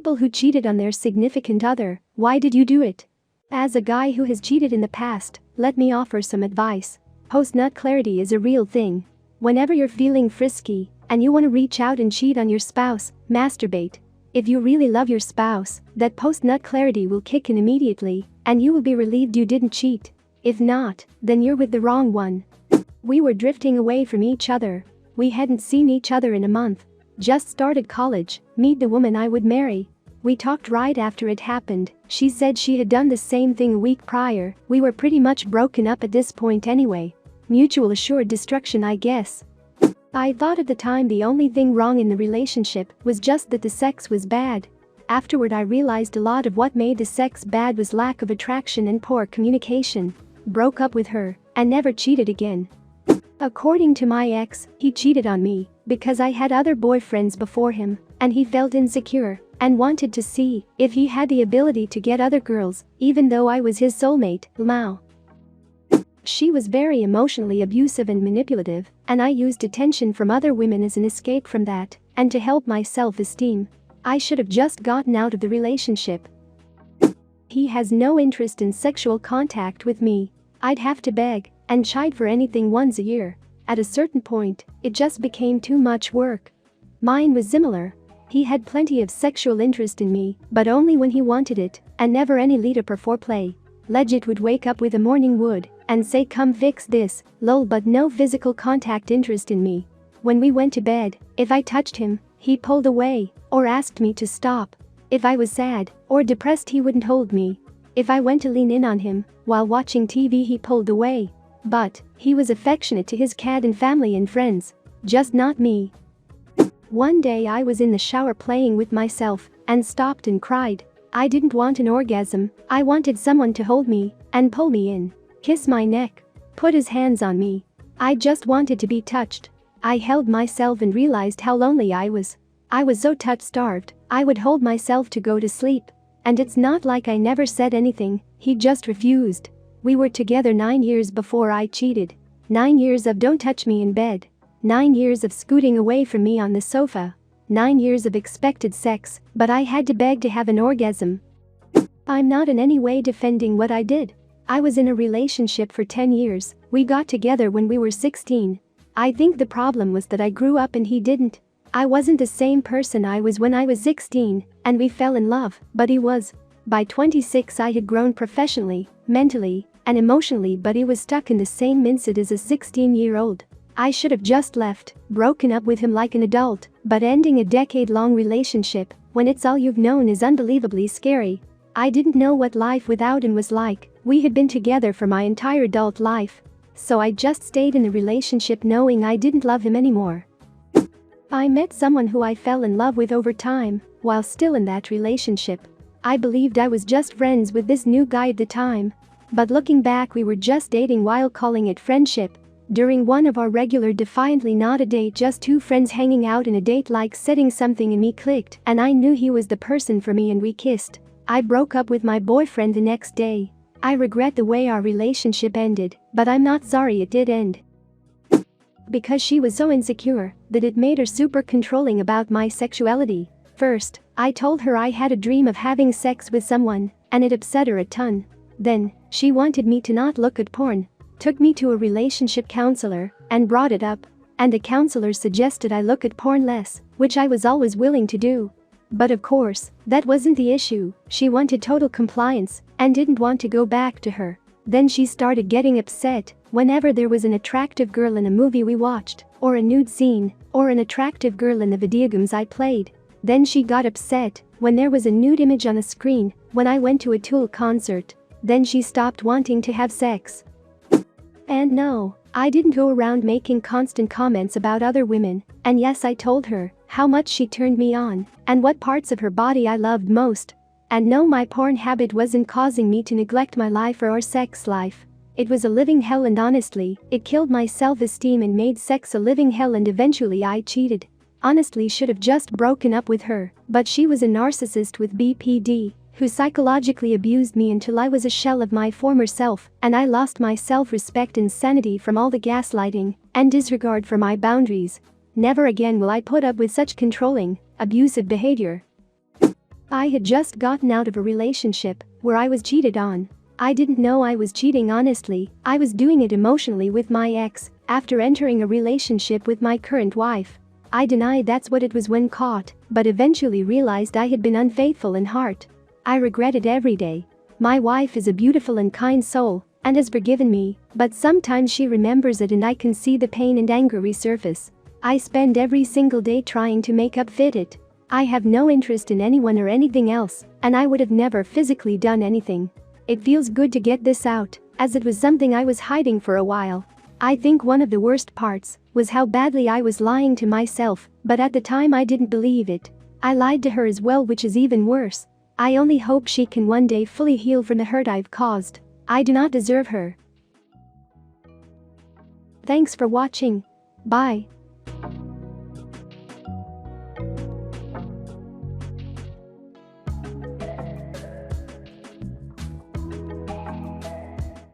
people who cheated on their significant other, why did you do it? As a guy who has cheated in the past, let me offer some advice. Post-nut clarity is a real thing. Whenever you're feeling frisky and you want to reach out and cheat on your spouse, masturbate. If you really love your spouse, that post-nut clarity will kick in immediately and you will be relieved you didn't cheat. If not, then you're with the wrong one. We were drifting away from each other. We hadn't seen each other in a month. Just started college, meet the woman I would marry. We talked right after it happened. She said she had done the same thing a week prior. We were pretty much broken up at this point anyway. Mutual assured destruction, I guess. I thought at the time the only thing wrong in the relationship was just that the sex was bad. Afterward I realized a lot of what made the sex bad was lack of attraction and poor communication. Broke up with her and never cheated again. According to my ex, he cheated on me because I had other boyfriends before him and he felt insecure and wanted to see if he had the ability to get other girls even though I was his soulmate. Mao. She was very emotionally abusive and manipulative, and I used attention from other women as an escape from that and to help my self-esteem. I should have just gotten out of the relationship. He has no interest in sexual contact with me. I'd have to beg and chide for anything once a year. At a certain point, it just became too much work. Mine was similar. He had plenty of sexual interest in me, but only when he wanted it, and never any lead-up or foreplay. Legit would wake up with a morning wood and say come fix this, lol, but no physical contact interest in me. When we went to bed, if I touched him, he pulled away or asked me to stop. If I was sad or depressed he wouldn't hold me. If I went to lean in on him while watching TV he pulled away. But he was affectionate to his cat and family and friends, just not me. One day I was in the shower playing with myself and stopped and cried. I didn't want an orgasm, I wanted someone to hold me and pull me in, kiss my neck, put his hands on me. I just wanted to be touched. I held myself and realized how lonely I was. I was so touch-starved, I would hold myself to go to sleep. And it's not like I never said anything, he just refused. We were together 9 years before I cheated. 9 years of don't touch me in bed. 9 years of scooting away from me on the sofa. 9 years of expected sex, but I had to beg to have an orgasm. I'm not in any way defending what I did. I was in a relationship for 10 years, we got together when we were 16. I think the problem was that I grew up and he didn't. I wasn't the same person I was when I was 16, and we fell in love, but he was. By 26 I had grown professionally, mentally, and emotionally, but he was stuck in the same mindset as a 16-year-old. I should have just left, broken up with him like an adult, but ending a decade-long relationship, when it's all you've known, is unbelievably scary. I didn't know what life without him was like. We had been together for my entire adult life. So I just stayed in the relationship knowing I didn't love him anymore. I met someone who I fell in love with over time, while still in that relationship. I believed I was just friends with this new guy at the time. But looking back, we were just dating while calling it friendship. During one of our regular, defiantly not a date, just two friends hanging out in a date-like setting, something in me clicked and I knew he was the person for me and we kissed. I broke up with my boyfriend the next day. I regret the way our relationship ended, but I'm not sorry it did end. Because she was so insecure that it made her super controlling about my sexuality. First, I told her I had a dream of having sex with someone, and it upset her a ton. Then, she wanted me to not look at porn. Took me to a relationship counselor and brought it up, and the counselor suggested I look at porn less, which I was always willing to do. But of course, that wasn't the issue. She wanted total compliance and didn't want to go back to her. Then she started getting upset whenever there was an attractive girl in a movie we watched, or a nude scene, or an attractive girl in the video games I played. Then she got upset when there was a nude image on the screen when I went to a Tool concert. Then she stopped wanting to have sex. And no, I didn't go around making constant comments about other women, and yes, I told her how much she turned me on and what parts of her body I loved most. And no, my porn habit wasn't causing me to neglect my life or our sex life. It was a living hell, and honestly, it killed my self-esteem and made sex a living hell, and eventually I cheated. Honestly, should have just broken up with her, but she was a narcissist with BPD. Who psychologically abused me until I was a shell of my former self, and I lost my self-respect and sanity from all the gaslighting and disregard for my boundaries. Never again will I put up with such controlling, abusive behavior. I had just gotten out of a relationship where I was cheated on. I didn't know I was cheating honestly, I was doing it emotionally with my ex after entering a relationship with my current wife. I denied that's what it was when caught, but eventually realized I had been unfaithful in heart. I regret it every day. My wife is a beautiful and kind soul and has forgiven me, but sometimes she remembers it and I can see the pain and anger resurface. I spend every single day trying to make up fit it. I have no interest in anyone or anything else, and I would have never physically done anything. It feels good to get this out, as it was something I was hiding for a while. I think one of the worst parts was how badly I was lying to myself, but at the time I didn't believe it. I lied to her as well, which is even worse. I only hope she can one day fully heal from the hurt I've caused. I do not deserve her. Thanks for watching. Bye.